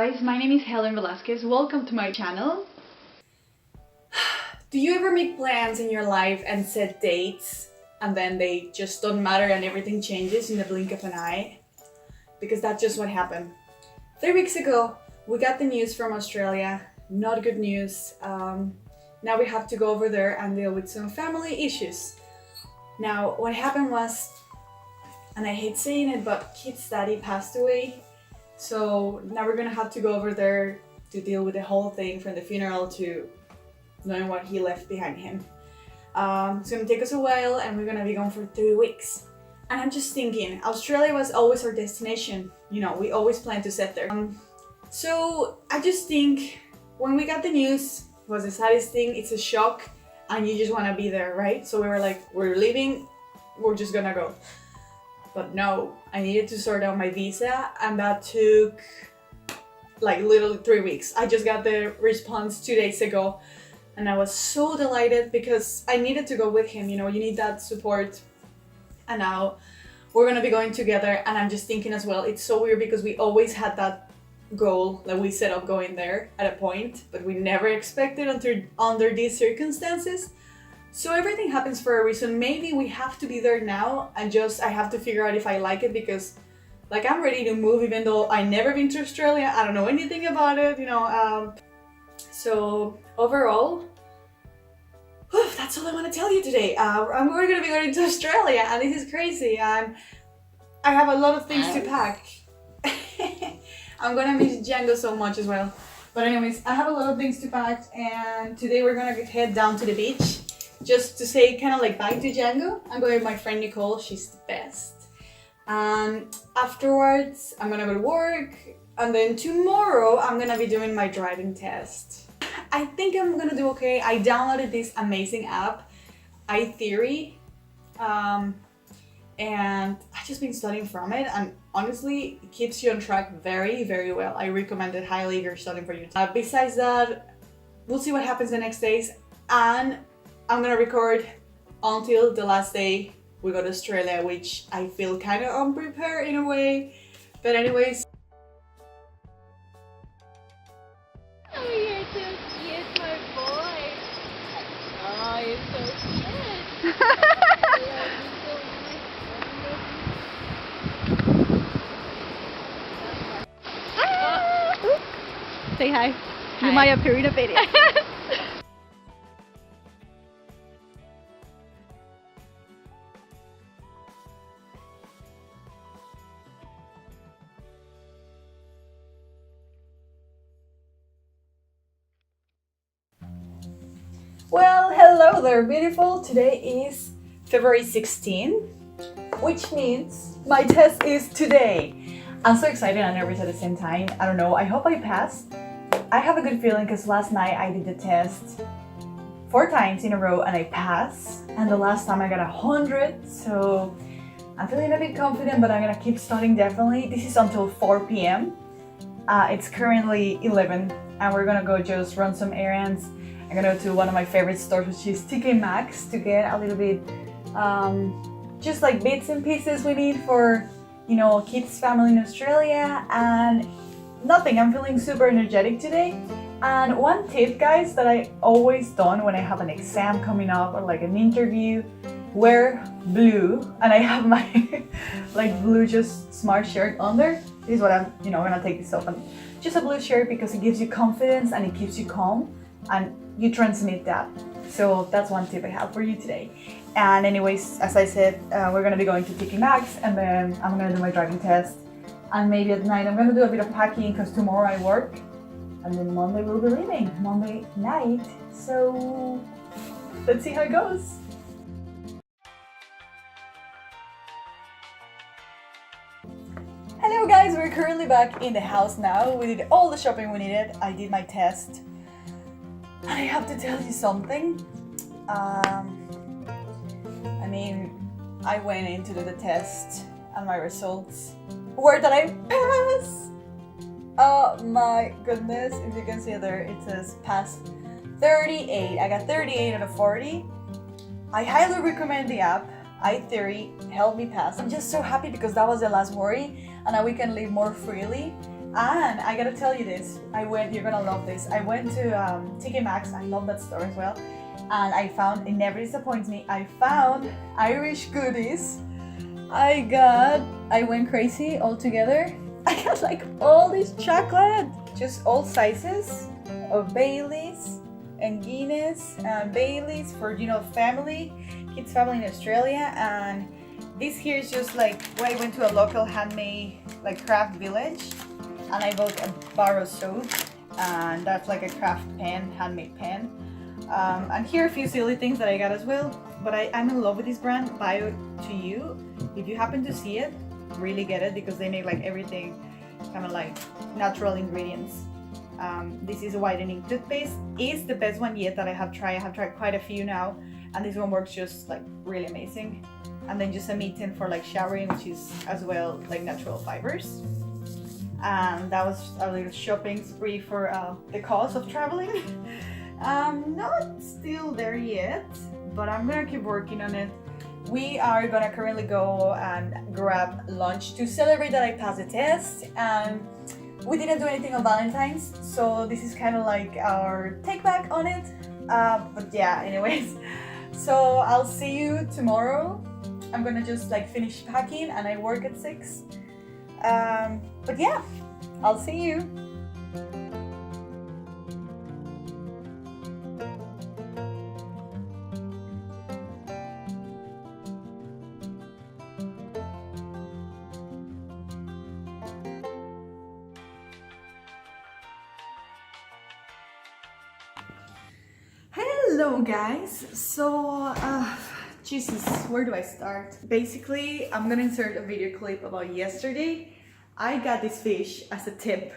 guys, my name is Helen Velazquez. Welcome to my channel. Do you ever make plans in your life and set dates and then they just don't matter and everything changes in the blink of an eye? Because that's just what happened. 3 weeks ago, we got the news from Australia. Not good news. Now we have to go over there and deal with some family issues. Now, what happened was, and I hate saying it, but Kit's daddy passed away. So now we're gonna have to go over there to deal with the whole thing, from the funeral to knowing what he left behind him. It's gonna take us a while and we're gonna be gone for 3 weeks. And I'm just thinking, Australia was always our destination. You know, we always planned to set there. So I just think when we got the news, it was the saddest thing. It's a shock and you just wanna be there, right? So we were like, we're leaving, we're just gonna go. But no, I needed to sort out my visa and that took like literally 3 weeks. I just got the response 2 days ago and I was so delighted because I needed to go with him. You know, you need that support. And now we're gonna be going together, and I'm just thinking as well, it's so weird because we always had that goal that we set up going there at a point, but we never expected under these circumstances. So everything happens for a reason. Maybe we have to be there now and I have to figure out if I like it, because like I'm ready to move even though I never been to Australia. I don't know anything about it, you know. So overall, that's all I want to tell you today. We're gonna be going to Australia and this is crazy and I have a lot of things to pack. I'm gonna miss Django so much as well. But anyways, I have a lot of things to pack and today we're gonna head down to the beach. Just to say kind of like bye to Django. I'm going with my friend Nicole, she's the best. And afterwards, I'm gonna go to work. And then tomorrow, I'm gonna be doing my driving test. I think I'm gonna do okay. I downloaded this amazing app, iTheory. And I've just been studying from it. And honestly, it keeps you on track very, very well. I recommend it highly if you're studying for your test. Besides that, we'll see what happens the next days. And I'm gonna record until the last day we go to Australia, which I feel kind of unprepared in a way. But anyways. Oh, you're so cute, my boy. Oh, you're so cute. I love you so much. Say hi. Hi. You might appear in a video. Well, hello there, beautiful. Today is February 16, which means my test is today. I'm so excited and nervous at the same time. I don't know, I hope I pass. I have a good feeling because last night I did the test 4 times in a row and I passed. And the last time I got 100, so I'm feeling a bit confident, but I'm gonna keep studying definitely. This is until 4 p.m. It's currently 11 and we're gonna go just run some errands. I'm gonna go to one of my favorite stores, which is TK Maxx, to get a little bit, just like bits and pieces we need for, you know, Kit's family in Australia, and nothing. I'm feeling super energetic today. And one tip, guys, that I always done when I have an exam coming up or like an interview, wear blue. And I have my like blue just smart shirt under. This is what I'm, you know, gonna take this off. And just a blue shirt because it gives you confidence and it keeps you calm. And you transmit that. So that's one tip I have for you today. And anyways, as I said, we're gonna be going to TK Maxx and then I'm gonna do my driving test. And maybe at night I'm gonna do a bit of packing because tomorrow I work. And then Monday we'll be leaving, Monday night. So let's see how it goes. Hello guys, we're currently back in the house now. We did all the shopping we needed. I did my test. And I have to tell you something. I mean, I went in to do the test and my results were that I passed. Oh my goodness, if you can see there, it says pass 38. I got 38 out of 40. I highly recommend the app. iTheory helped me pass. I'm just so happy because that was the last worry and now we can live more freely. And I gotta tell you this, you're gonna love this. I went to TK Maxx, I love that store as well. And I found, it never disappoints me, I found Irish goodies. I went crazy altogether. I got like all this chocolate, just all sizes of Baileys and Guinness and Baileys for, you know, kids family in Australia. And this here is just like, well, I went to a local handmade, like craft village, and I bought a bar of soap, and that's like a craft pen, handmade pen. And here are a few silly things that I got as well, but I'm in love with this brand. Bio to you, if you happen to see it, really get it, because they make like everything kind of like natural ingredients. This is a whitening toothpaste. It's the best one yet that I have tried. I have tried quite a few now, and this one works just like really amazing. And then just a mitten for like showering, which is as well like natural fibers. And that was a little shopping spree for the cost of traveling. Not still there yet, but I'm gonna keep working on it. We are gonna currently go and grab lunch to celebrate that I passed the test. And we didn't do anything on Valentine's, so this is kind of like our take back on it. But yeah, anyways, so I'll see you tomorrow. I'm gonna just like finish packing, and I work at 6. But yeah, I'll see you. Hello guys, so Jesus, where do I start? Basically, I'm gonna insert a video clip about yesterday. I got this fish as a tip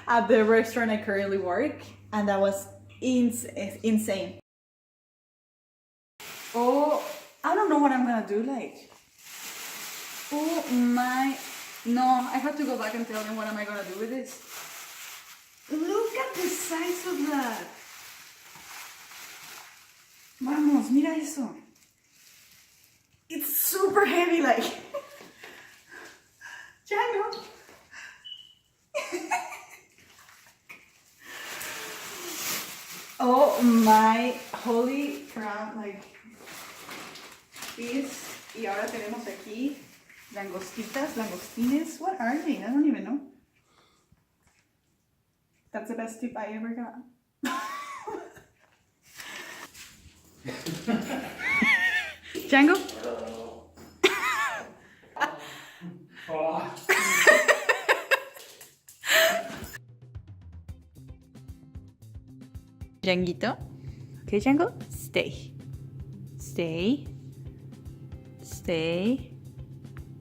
at the restaurant I currently work, and that was insane. Oh, I don't know what I'm gonna do, like, oh my, no, I have to go back and tell them what am I gonna do with this. Look at the size of that. Vamos, mira eso. It's super heavy, like. Django. Oh my holy crap, like. This, y ahora tenemos aquí langostines. What are they? I don't even know. That's the best tip I ever got. Django? Djanguito? Okay, Django? Stay. Stay. Stay.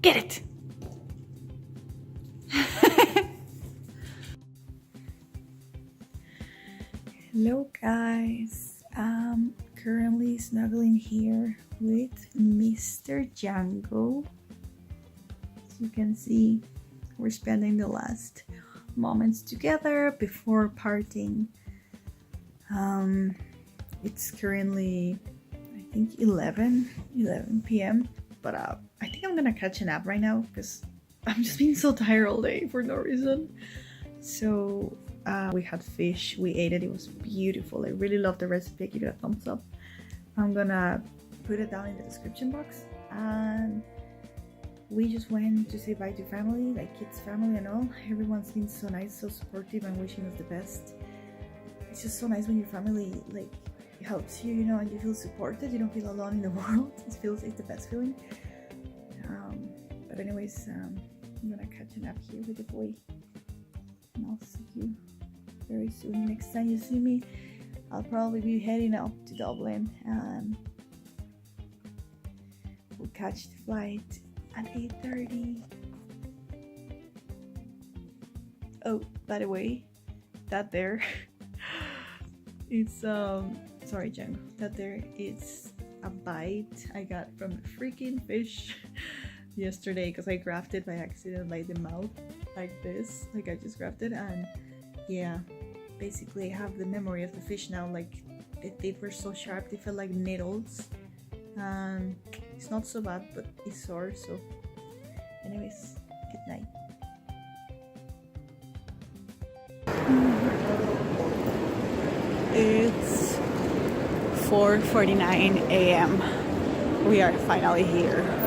Get it! Hello guys. I'm currently snuggling here with Mr. Django. As you can see, we're spending the last moments together before parting. It's currently, I think 11 p.m. But I think I'm gonna catch a nap right now because I'm just being so tired all day for no reason. So we had fish, we ate it, it was beautiful. I really love the recipe. I give it a thumbs up. I'm gonna put it down in the description box. And we just went to say bye to family, like kids' family and all. Everyone's been so nice, so supportive, and wishing us the best. It's just so nice when your family like helps you, you know, and you feel supported. You don't feel alone in the world. It's the best feeling. But anyways, I'm gonna catch a nap here with the boy, and I'll see you very soon. Next time you see me, I'll probably be heading up to Dublin, and we'll catch the flight at 8:30. Oh, by the way, that there it's sorry Django, that there is a bite I got from a freaking fish yesterday because I grabbed it by accident, like the mouth like this, like I just grabbed it. And yeah, basically I have the memory of the fish now, like they were so sharp, they felt like needles, and it's not so bad but it's sore. So anyways, good night. 4:49 a.m. We are finally here.